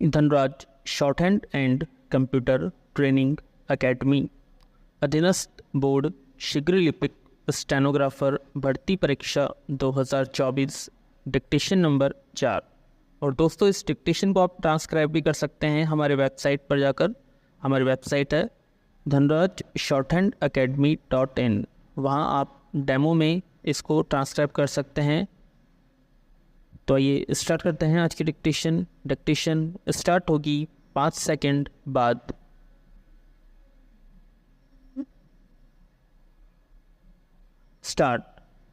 Dhanraj short hand and computer training academy अधीनस्थ board शीघ्र लिपिक स्टेनोग्राफर भर्ती परीक्षा 2024 डिक्टेशन नंबर 4। और दोस्तों, इस डिक्टेशन को आप ट्रांसक्राइब भी कर सकते हैं हमारे वेबसाइट पर जाकर। हमारी वेबसाइट है धनराज शॉर्ट हैंड academy.in। वहाँ आप डेमो में इसको ट्रांसक्राइब कर सकते हैं। तो आइए स्टार्ट करते हैं आज की डिक्टेशन। डिक्टेशन स्टार्ट होगी 5 सेकंड बाद। स्टार्ट।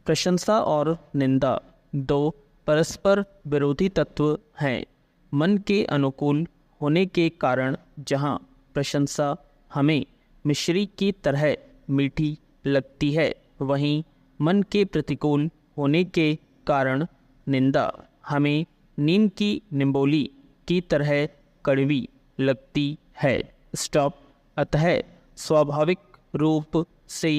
प्रशंसा और निंदा दो परस्पर विरोधी तत्व हैं। मन के अनुकूल होने के कारण जहाँ प्रशंसा हमें मिश्री की तरह मीठी लगती है, वहीं मन के प्रतिकूल होने के कारण निंदा हमें नीम की निम्बोली की तरह कड़वी लगती है। स्टॉप। अतः स्वाभाविक रूप से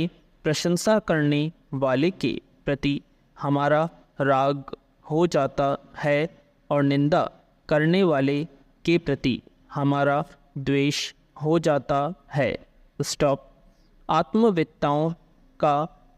प्रशंसा करने वाले के प्रति हमारा राग हो जाता है और निंदा करने वाले के प्रति हमारा द्वेष हो जाता है। स्टॉप। आत्मवेत्ताओं का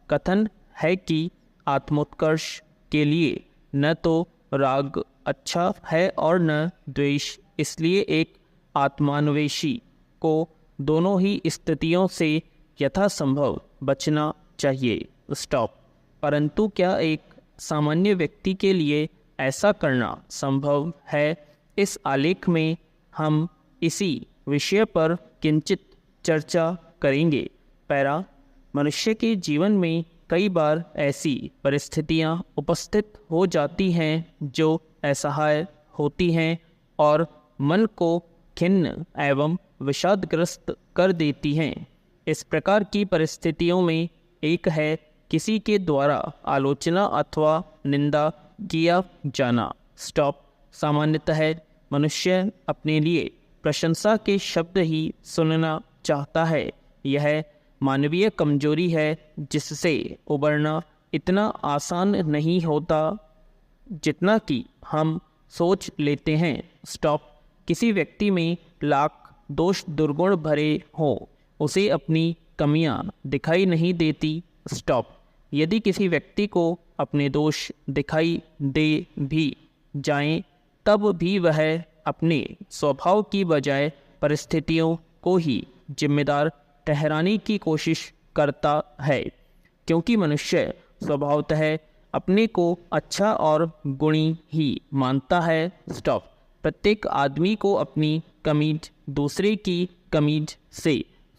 कथन है कि आत्मोत्कर्ष के लिए न तो राग अच्छा है और न द्वेष, इसलिए एक आत्मान्वेषी को दोनों ही स्थितियों से यथासंभव बचना चाहिए। स्टॉप। परंतु क्या एक सामान्य व्यक्ति के लिए ऐसा करना संभव है? इस आलेख में हम इसी विषय पर किंचित चर्चा करेंगे। पैरा। मनुष्य के जीवन में कई बार ऐसी परिस्थितियां उपस्थित हो जाती हैं जो असहाय होती हैं और मन को खिन्न एवं विषादग्रस्त कर देती हैं। इस प्रकार की परिस्थितियों में एक है किसी के द्वारा आलोचना अथवा निंदा किया जाना। स्टॉप। सामान्यतः मनुष्य अपने लिए प्रशंसा के शब्द ही सुनना चाहता है। यह मानवीय कमजोरी है जिससे उबरना इतना आसान नहीं होता जितना कि हम सोच लेते हैं। स्टॉप। किसी व्यक्ति में लाख दोष दुर्गुण भरे हों, उसे अपनी कमियां दिखाई नहीं देती। स्टॉप। यदि किसी व्यक्ति को अपने दोष दिखाई दे भी जाएं, तब भी वह अपने स्वभाव की बजाय परिस्थितियों को ही जिम्मेदार ठहराने की कोशिश करता है, क्योंकि मनुष्य स्वभावतः अपने को अच्छा और गुणी ही मानता है। स्टॉप। प्रत्येक आदमी को अपनी कमीज दूसरे की कमीज से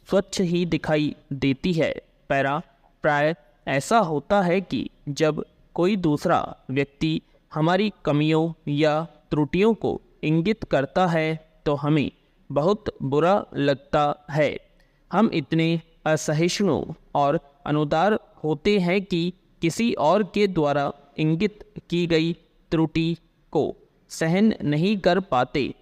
स्वच्छ ही दिखाई देती है। पैरा। प्राय ऐसा होता है कि जब कोई दूसरा व्यक्ति हमारी कमियों या त्रुटियों को इंगित करता है तो हमें बहुत बुरा लगता है। हम इतने असहिष्णु और अनुदार होते हैं कि किसी और के द्वारा इंगित की गई त्रुटि को सहन नहीं कर पाते।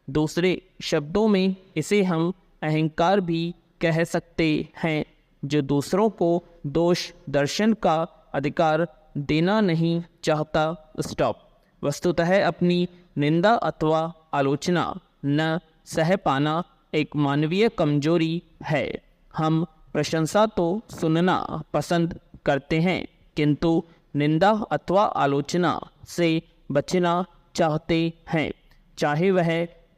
दूसरे शब्दों में इसे हम अहंकार भी कह सकते हैं, जो दूसरों को दोष दर्शन का अधिकार देना नहीं चाहता। स्टॉप। वस्तुतः अपनी निंदा अथवा आलोचना न सह पाना एक मानवीय कमजोरी है। हम प्रशंसा तो सुनना पसंद करते हैं, किंतु निंदा अथवा आलोचना से बचना चाहते हैं, चाहे वह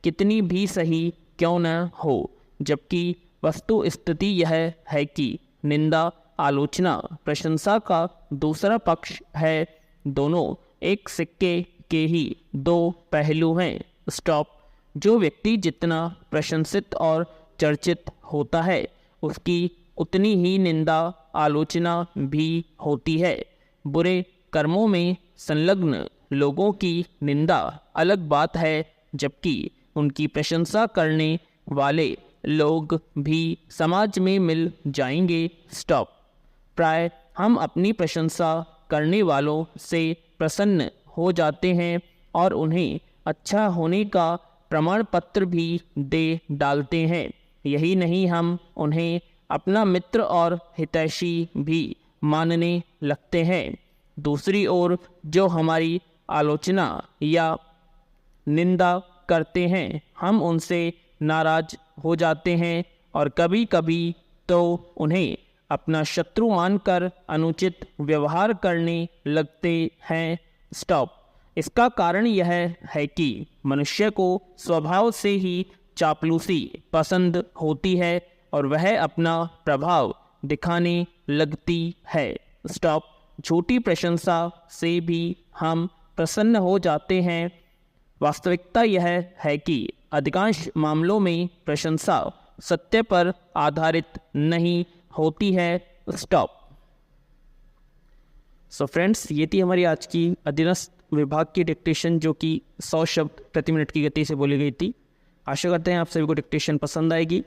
कितनी भी सही क्यों न हो। जबकि वस्तु स्थिति यह है कि निंदा आलोचना प्रशंसा का दूसरा पक्ष है। दोनों एक सिक्के के ही दो पहलू हैं। स्टॉप। जो व्यक्ति जितना प्रशंसित और चर्चित होता है, उसकी उतनी ही निंदा आलोचना भी होती है। बुरे कर्मों में संलग्न लोगों की निंदा अलग बात है, जबकि उनकी प्रशंसा करने वाले लोग भी समाज में मिल जाएंगे। स्टॉप। प्राय हम अपनी प्रशंसा करने वालों से प्रसन्न हो जाते हैं और उन्हें अच्छा होने का प्रमाण पत्र भी दे डालते हैं। यही नहीं, हम उन्हें अपना मित्र और हितैषी भी मानने लगते हैं। दूसरी ओर जो हमारी आलोचना या निंदा करते हैं हम उनसे नाराज हो जाते हैं और कभी कभी तो उन्हें अपना शत्रु मानकर अनुचित व्यवहार करने लगते हैं। स्टॉप। इसका कारण यह है कि मनुष्य को स्वभाव से ही चापलूसी पसंद होती है और वह अपना प्रभाव दिखाने लगती है। स्टॉप। झूठी प्रशंसा से भी हम प्रसन्न हो जाते हैं। वास्तविकता यह है कि अधिकांश मामलों में प्रशंसा सत्य पर आधारित नहीं होती है। स्टॉप। सो फ्रेंड्स, ये थी हमारी आज की अधीनस्थ विभाग की डिक्टेशन, जो कि 100 शब्द प्रति मिनट की गति से बोली गई थी। आशा करते हैं आप सभी को डिक्टेशन पसंद आएगी।